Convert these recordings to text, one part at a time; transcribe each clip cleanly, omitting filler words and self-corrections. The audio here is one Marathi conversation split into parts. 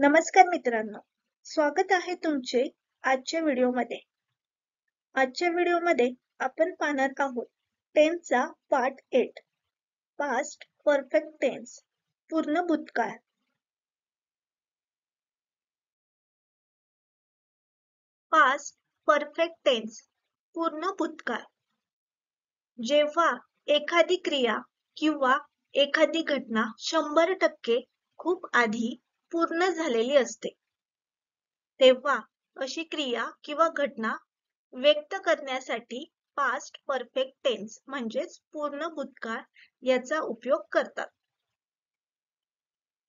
नमस्कार मित्रांनो, स्वागत आहे तुमचे आजच्या व्हिडिओमध्ये. आजच्या व्हिडिओमध्ये आपण पाहणार आहोत टेन्सचा पार्ट 8, पास्ट परफेक्ट टेन्स, पूर्ण भूतकाळ. पास्ट परफेक्ट टेन्स, पूर्ण भूतकाळ. जेव्हा एखादी क्रिया किंवा एखादी घटना 100% खूप आधी पूर्ण झालेली असते, तेव्हा अशी क्रिया किंवा घटना व्यक्त करण्यासाठी पास्ट परफेक्ट टेन्स म्हणजेच पूर्ण भूतकाळ याचा उपयोग करतात.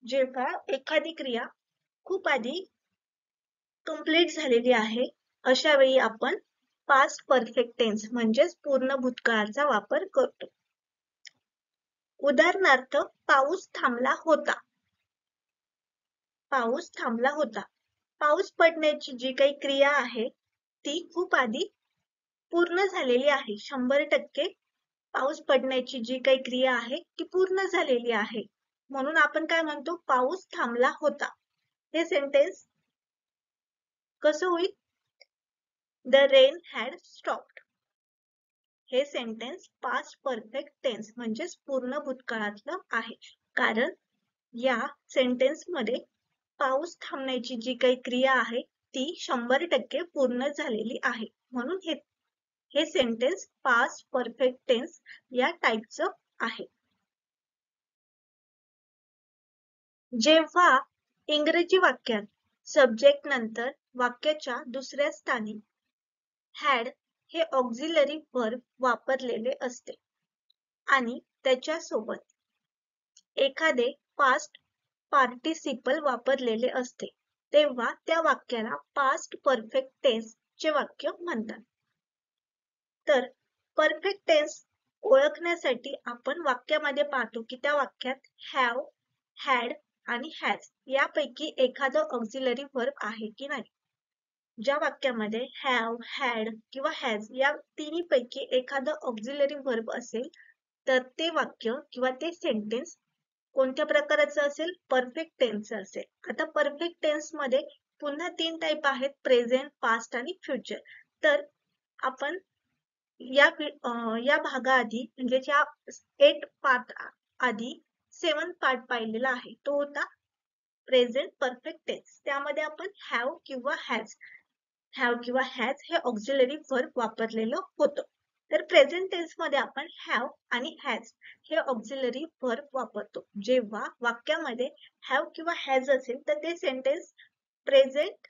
जेव्हा एखादी क्रिया खूप आधी कंप्लीट झालेली आहे, अशा वेळी आपण पास्ट परफेक्ट टेन्स म्हणजेच पूर्ण भूतकाळाचा वापर करतो. उदाहरणार्थ, पाऊस थांबला होता. पाऊस थांबला होता. पाऊस पडण्याची जी काही क्रिया आहे ती खूप आधी पूर्ण झालेली आहे. 100% पाऊस पडण्याची जी काही क्रिया आहे ती पूर्ण झालेली आहे. म्हणून आपण काय म्हणतो, पाऊस थांबला होता. हे सेंटेन्स कसं होईल? The rain had stopped. हे सेंटेन्स पास्ट परफेक्ट टेन्स म्हणजेच पूर्ण भूतकाळातलं आहे, कारण या सेंटेन्स मध्ये पाऊस थांबण्याची जी काही क्रिया आहे ती 100% पूर्ण झालेली आहे. म्हणून हे सेंटेन्स पास्ट परफेक्ट टेन्स या टाइपचं आहे. जेव्हा इंग्रजी वाक्यात सब्जेक्ट नंतर वाक्याच्या दुसऱ्या स्थानी हॅड हे ऑक्झिलरी वर्ब वापरलेले असते आणि त्याच्या सोबत एखादे पास्ट पार्टिसिपल वापरलेले असते, तेव्हा त्या वाक्याला पास्ट परफेक्ट टेन्स चे वाक्य म्हणतात. तर परफेक्ट टेन्स ओळखण्यासाठी आपण वाक्यामध्ये पाहतो की त्या वाक्यात हॅव, हॅड आणि हॅज यापैकी एखादं ऑक्झिलरी वर्ब आहे की नाही. ज्या वाक्यामध्ये हॅव, हॅड किंवा हॅज या तिन्हीपैकी एखादं ऑक्झिलरी वर्ब असेल तर ते वाक्य किंवा ते सेंटेन्स कोणत्या प्रकारचं असेल? परफेक्ट टेन्स असेल. आता परफेक्ट टेन्स मध्ये पुन्हा 3 टाइप आहेत, प्रेझेंट, पास्ट आणि फ्युचर. तर आपण या भागाआधी म्हणजे या 8 पार्ट आधी 7 पार्ट पाहिलेला आहे, तो होता प्रेझेंट परफेक्ट टेन्स. त्यामध्ये आपण हॅव किंवा हॅज हे ऑक्झिलरी वर्ब वापरलेलं होतं. तर प्रेझेंट टेन्स मध्ये आपण हॅव आणि हॅज हे ऑक्झिलरी वर्ब वापरतो. जेव्हा वाक्यामध्ये हॅव किंवा हॅज असेल तर ते सेंटेन्स प्रेझेंट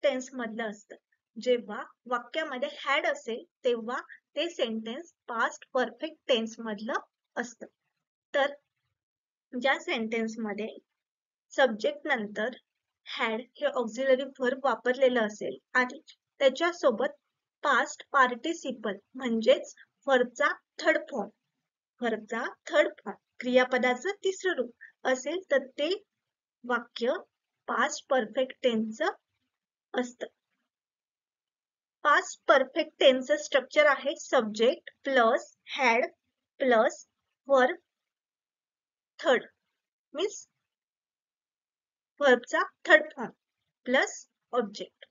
टेन्स मधलं असतं. जेव्हा वाक्यामध्ये हॅड असेल तेव्हा ते सेंटेन्स पास्ट परफेक्ट टेन्स मधलं असतं. तर ज्या सेंटेन्स मध्ये सब्जेक्ट नंतर हॅड हे ऑक्झिलरी वर्ब वापरलेलं असेल आणि त्याच्या सोबत पास्ट पार्टिसिपल म्हणजेच वर्बचा थर्ड फॉर्म क्रियापदाचं तिसरं रूप असेल तर ते वाक्य पास्ट परफेक्ट टेन्सचं असतं. पास्ट परफेक्ट टेन्सचं स्ट्रक्चर आहे subject plus had plus verb third, means वर्बचा थर्ड फॉर्म प्लस ऑब्जेक्ट,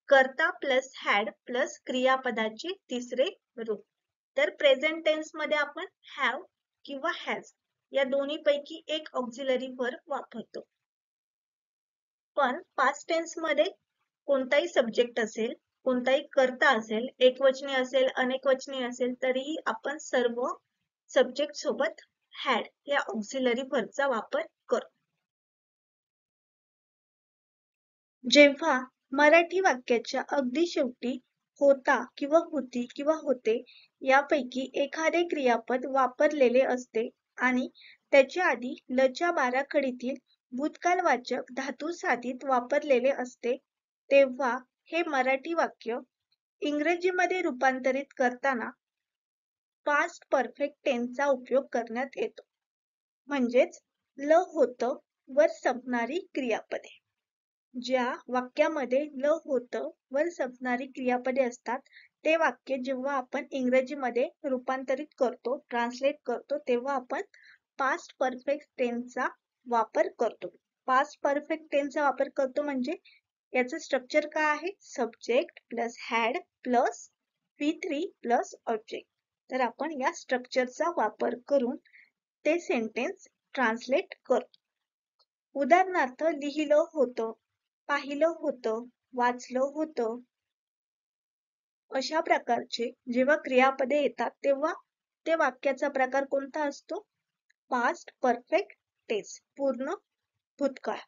कर्ता प्लस हॅड प्लस क्रियापदाचे तिसरे रूप. तर प्रेझेंट टेन्स मध्ये आपण हॅव किंवा हॅज या दोन्ही पैकी एक ऑक्झिलरी वर्ब वापरतो. पण पास्ट टेन्स मध्ये कोणताही सब्जेक्ट असेल, कोणताही कर्ता असेल, एकवचनी असेल, अनेकवचनी असेल, तरीही आपण सर्व सब्जेक्ट सोबत हॅड या ऑक्झिलरी वर्बचा वापर करतो. जेव्हा मराठी वाक्याच्या अगदी शेवटी होता किंवा होती किंवा होते यापैकी एखादे क्रियापद वापरलेले असते आणि त्याच्या आधी लच्या बाराखडीतील भूतकालवाचक धातू साधित वापरलेले असते, तेव्हा हे मराठी वाक्य इंग्रजीमध्ये रूपांतरित करताना पास्ट परफेक्ट टेन्सचा उपयोग करण्यात येतो. म्हणजेच ल होतं वर संपणारी क्रियापदे. ज्या वाक्यामध्ये ल होतं वर संपणारी क्रियापदे असतात ते वाक्य जेव्हा आपण इंग्रजीमध्ये रूपांतरित करतो, ट्रान्सलेट करतो, तेव्हा आपण पास्ट परफेक्ट टेन्सचा वापर करतो. पास्ट परफेक्ट टेन्सचा वापर करतो म्हणजे याचं स्ट्रक्चर काय आहे? Subject plus had plus V3 plus object. तर आपण या स्ट्रक्चरचा वापर करून ते सेंटेन्स ट्रान्सलेट करतो. उदाहरणार्थ लिहिलं होतं, पाहिलं होतं, वाचलं होतं. अशा प्रकारचे जेव्हा क्रियापदे येतात तेव्हा ते वाक्याचा प्रकार कोणता असतो? पास्ट परफेक्ट टेन्स, पूर्ण भूतकाळ.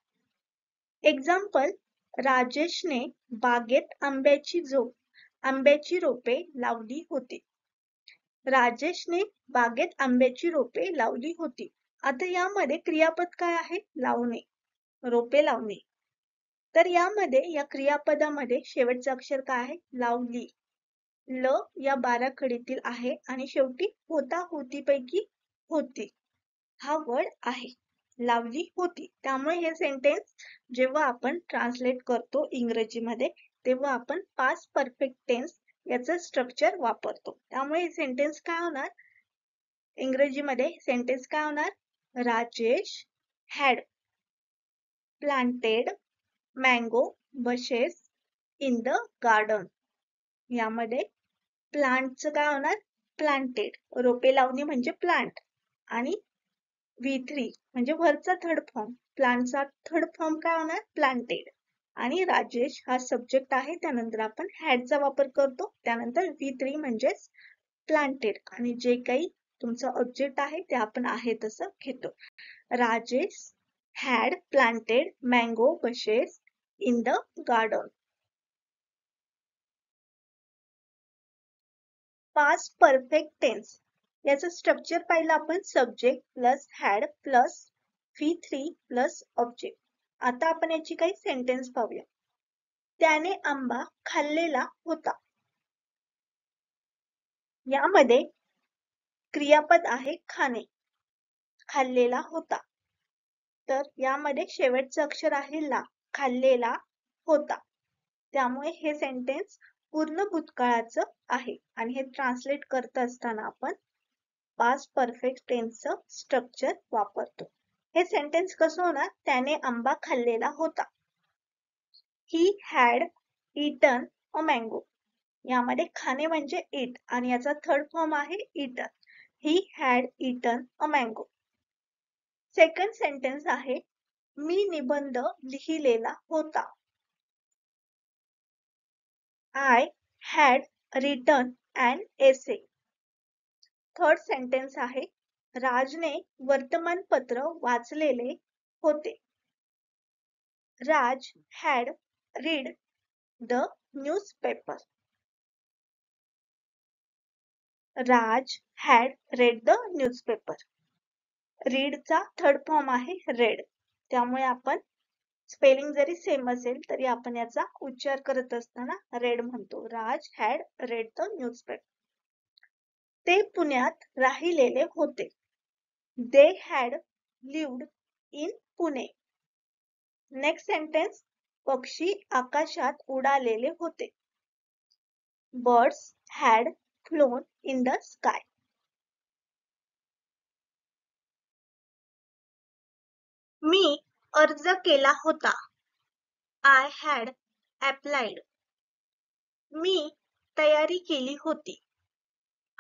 एक्झाम्पल, राजेशने बागेत आंब्याची रोपे लावली होती. राजेशने बागेत आंब्याची रोपे लावली होती. आता यामध्ये क्रियापद काय आहे? लावणे, रोपे लावणे. तर यामध्ये या क्रियापदामध्ये शेवटचं अक्षर काय आहे? लावली. ल या बाराखडीतील आहे आणि शेवटी होता होती पैकी होती हा वर्ड आहे. लावली होती. त्यामुळे हे सेंटेन्स जेव्हा आपण ट्रान्सलेट करतो इंग्रजीमध्ये तेव्हा आपण पास्ट परफेक्ट टेन्स याचं स्ट्रक्चर वापरतो. त्यामुळे हे सेंटेन्स काय होणार? इंग्रजीमध्ये सेंटेन्स काय होणार? Rajesh had planted mango bushes in the garden. यामध्ये प्लांटचं काय होणार? प्लांटेड. रोपे लावणे म्हणजे प्लांट आणि V3 म्हणजे वरचा थर्ड फॉर्म, प्लांटचा थर्ड फॉर्म काय होणार? प्लांटेड. आणि राजेश हा सब्जेक्ट आहे, त्यानंतर आपण हॅडचा वापर करतो, त्यानंतर V3 म्हणजेच प्लांटेड आणि जे काही तुमचं ऑब्जेक्ट आहे ते आपण आहे तसं घेतो. Rajesh had planted mango bushes in the garden. Past perfect tense याचं स्ट्रक्चर पाहिलं आपण, subject plus had plus V3 plus object. आता आपण याची काही सेंटेन्स पाहूया. त्याने आंबा खाल्लेला होता. यामध्ये क्रियापद आहे खाणे, खाल्लेला होता. तर यामध्ये शेवटचं अक्षर आहे ला, खाल्लेला होता. त्यामुळे हे सेंटेन्स पूर्ण भूतकाळाचं आहे आणि हे ट्रान्सलेट करत असताना आपण पास्ट परफेक्ट टेन्सचं स्ट्रक्चर वापरतो. हे सेंटेन्स कसं होणार? त्याने आंबा खाल्लेला होता. He had eaten a mango. यामध्ये खाणे म्हणजे eat आणि याचा थर्ड फॉर्म आहे eaten. He had eaten a mango. Second sentence आहे मी निबंध लिहिलेला होता. I had written an essay. Third sentence आहे राजने वर्तमानपत्र वाचलेले होते. Raj had read the newspaper. Raj had read the newspaper. रीडचा थर्ड फॉर्म आहे रेड. त्यामुळे आपण स्पेलिंग जरी सेम असेल तरी आपण याचा उच्चार करत असताना रेड म्हणतो. राज हॅड रेड द न्यूजपेपर. ते पुण्यात राहिलेले होते. They had lived in Pune. Next sentence पक्षी आकाशात उडालेले होते. Birds had flown in the sky. मी अर्ज केला होता. I had applied. मी तयारी केली होती.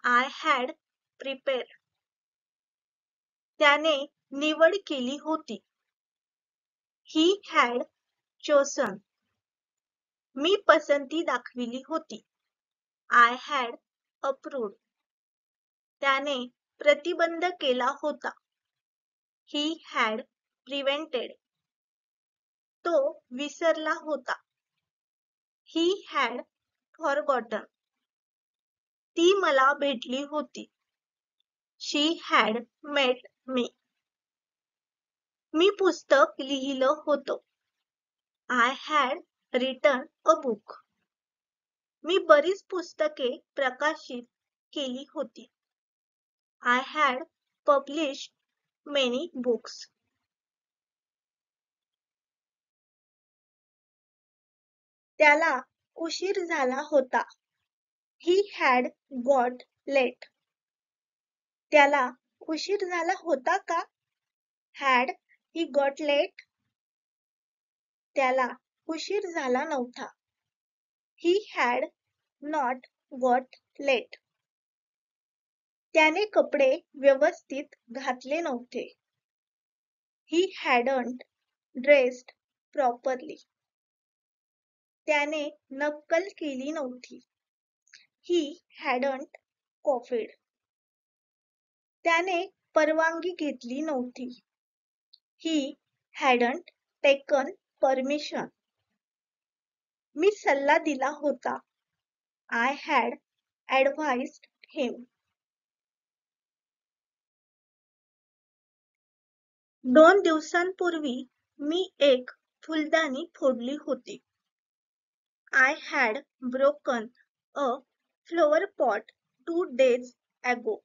I had prepared. त्याने निवड केली होती. He had chosen. मी पसंती दाखविली होती. I had approved. त्याने प्रतिबंध केला होता. He had prevented. तो विसरला होता. He had forgotten. ती मला भेटली होती. She had met me. मी पुस्तक लिहिलं होतं. I had written a book. मी बरीच पुस्तके प्रकाशित केली होती. I had published many books. त्याला उशीर झाला होता. He had got late. त्याला उशीर झाला होता का? Had he got late? त्याला उशीर झाला नव्हता. He had not got late. त्याने कपडे व्यवस्थित घातले नव्हते. He hadn't dressed properly. त्याने नक्कल केली नव्हती. He hadn't copied. त्याने परवानगी घेतली नव्हती. He hadn't taken permission. मी सल्ला दिला होता. I had advised him. 2 दिवसांपूर्वी मी एक फुलदाणी फोडली होती. I had broken a flower pot 2 days ago.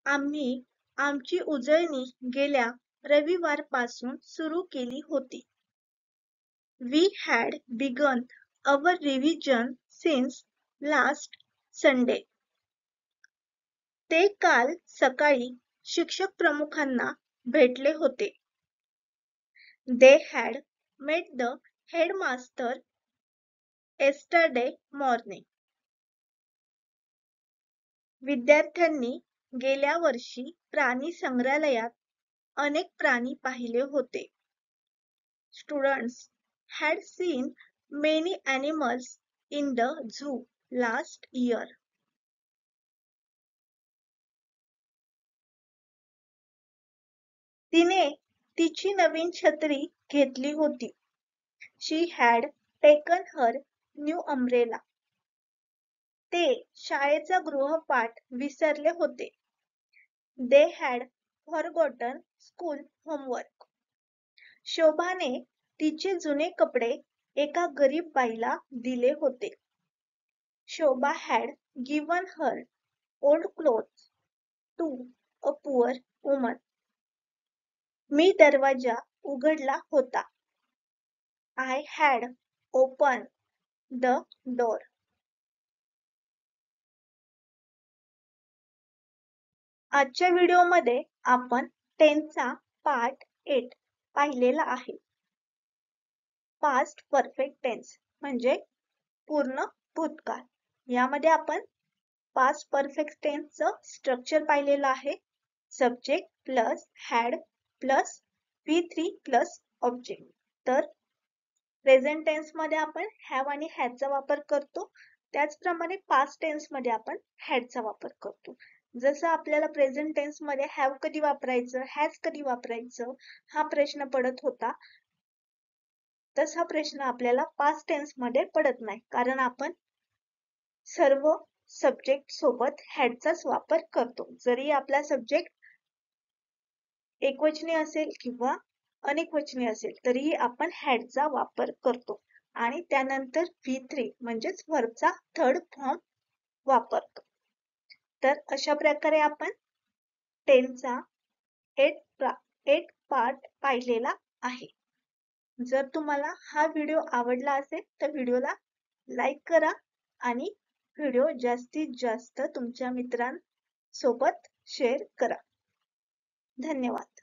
आम्ही आमची उजळणी गेल्या रविवारपासून सुरू केली होती. We had begun our revision since last Sunday. ते काल सकाळी शिक्षक प्रमुखांना भेटले होते. They had met the headmaster yesterday morning. विद्यार्थ्यांनी गेल्या वर्षी प्राणी संग्रहालयात अनेक प्राणी पाहिले होते. Students had seen many animals in the zoo last year. तिने तिची नवीन छत्री घेतली होती. She had taken her new umbrella. ते शाळेचा गृहपाठ विसरले होते. They had forgotten school homework. शोभाने तिचे जुने कपडे एका गरीब बाईला दिले होते. शोभा had given her old clothes to a poor woman. मी दरवाजा उघडला होता. I had opened the door. आजच्या व्हिडिओमध्ये आपण टेन्सचा पार्ट 8 पाहिलेला आहे. पास्ट परफेक्ट टेन्स म्हणजे पूर्ण भूतकाळ. यामध्ये आपण पास्ट परफेक्ट टेन्सचं स्ट्रक्चर पाहिलेलं आहे. Subject plus had plus V3 plus object. तर प्रेझेंट टेन्स मध्ये आपण हॅव आणि हॅडचा वापर करतो. त्याचप्रमाणे पास्ट टेन्स मध्ये आपण हॅडचा वापर करतो. जसं आपल्याला प्रेझेंट टेन्स मध्ये हॅव कधी वापरायचं, हॅज कधी वापरायचं हा प्रश्न पडत होता, तसा प्रश्न आपल्याला पास्ट टेन्स मध्ये पडत नाही, कारण आपण सर्व सब्जेक्ट सोबत हॅडचाच वापर करतो. जरी आपला सब्जेक्ट एकवचनी असेल किंवा अनेकवचनी असेल तरीही आपण हॅडचा वापर करतो आणि त्यानंतर V3 म्हणजेच व्हर्बचा थर्ड फॉर्म वापरतो. तर अशा प्रकारे आपण टेन्सचा 8 पार्ट पाहिलेला आहे. जर तुम्हाला हा व्हिडिओ आवडला असेल तर व्हिडिओला लाईक करा आणि व्हिडिओ जास्तीत जास्त तुमच्या मित्रांसोबत शेअर करा. धन्यवाद.